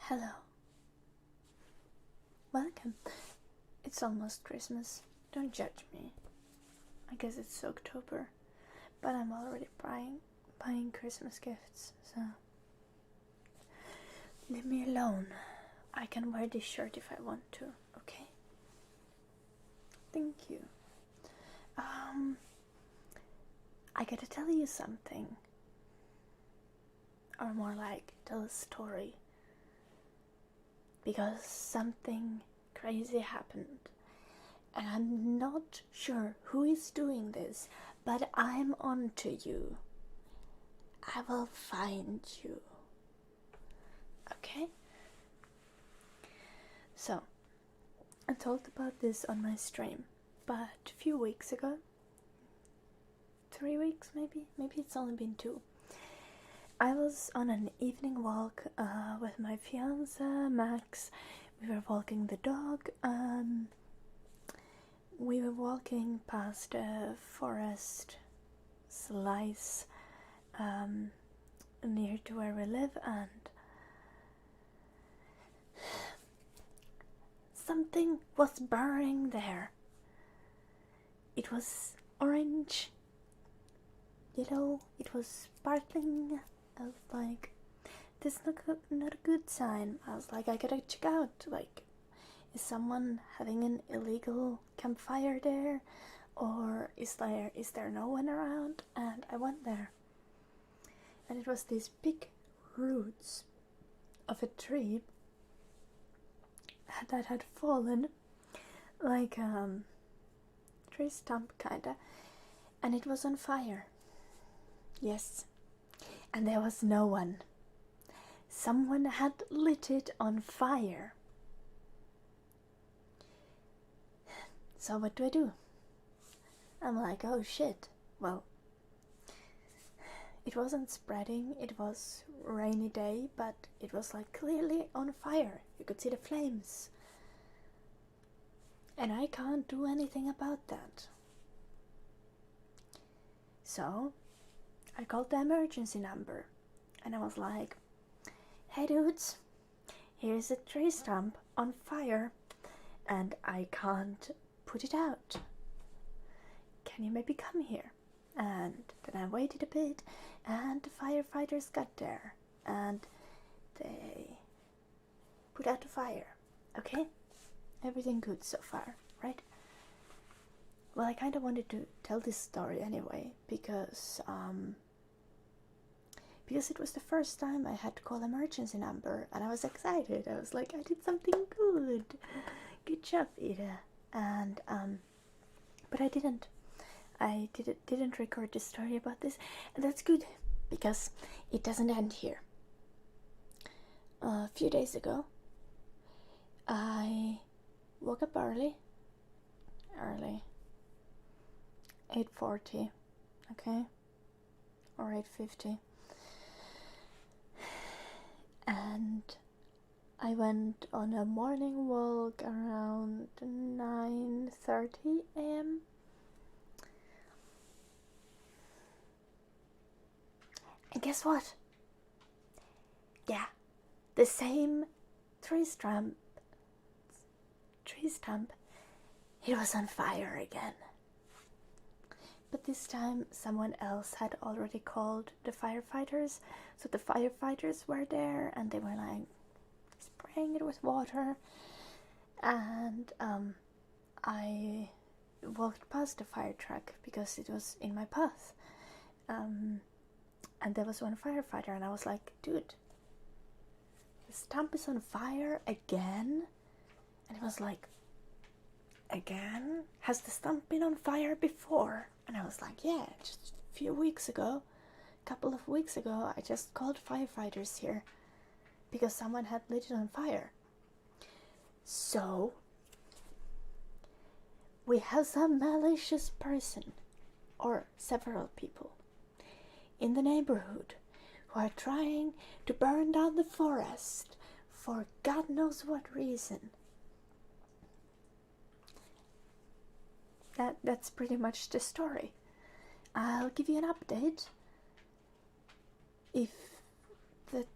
Hello. Welcome. It's almost Christmas. Don't judge me. I guess it's October, but I'm already buying Christmas gifts, so leave me alone. I can wear this shirt if I want to, okay? Thank you. I gotta tell you something. Or more like, tell a story. Because something crazy happened. And I'm not sure who is doing this, but I'm on to you. I will find you. Okay? So, I talked about this on my stream, but a few weeks ago, 3 weeks maybe it's only been 2. I was on an evening walk with my fiancé, Max. We were walking the dog. We were walking past a forest slice near to where we live, and something was burning there. It was orange, yellow, it was sparkling. I was like, this is not a good sign. I was like, I gotta check out, like, is someone having an illegal campfire there, or is there no one around? And I went there, and it was these big roots of a tree that had fallen, like tree stump kinda, and it was on fire. Yes, and there was no one. Someone had lit it on fire. So what do? I'm like, oh shit. Well, it wasn't spreading, it was a rainy day, but it was like clearly on fire. You could see the flames. And I can't do anything about that. So I called the emergency number and I was like, hey dudes, here's a tree stump on fire and I can't put it out. Can you maybe come here? And then I waited a bit and the firefighters got there and they put out the fire. Okay? Everything good so far, right? Well, I kind of wanted to tell this story anyway because it was the first time I had to call emergency number, and I was excited. I was like, I did something good. Good job, Ida. And but I didn't. I didn't record the story about this, and that's good because it doesn't end here. A few days ago, I woke up early, 8:40, okay, or 8:50, and I went on a morning walk around 9:30 a.m. And guess what? Yeah, the same tree stump, it was on fire again. But this time someone else had already called the firefighters, so the firefighters were there and they were like spraying it with water, and I walked past the fire truck because it was in my path, and there was one firefighter, and I was like, dude, the stump is on fire again? And he was like, again? Has the stump been on fire before? And I was like, yeah, just a couple of weeks ago, I just called firefighters here because someone had lit it on fire. So we have some malicious person, or several people, in the neighborhood who are trying to burn down the forest for God knows what reason. That's pretty much the story. I'll give you an update if the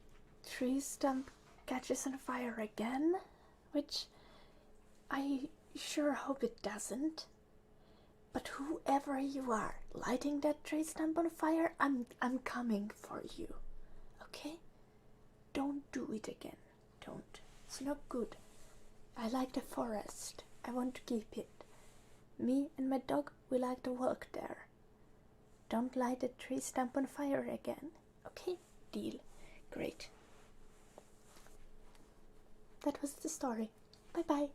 tree stump catches on fire again, which I sure hope it doesn't. But whoever you are lighting that tree stump on fire, I'm coming for you. Okay? Don't do it again. Don't. It's not good. I like the forest. I want to keep it. Me and my dog, we like to walk there. Don't light the tree stump on fire again. Okay? Deal. Great. That was the story. Bye-bye.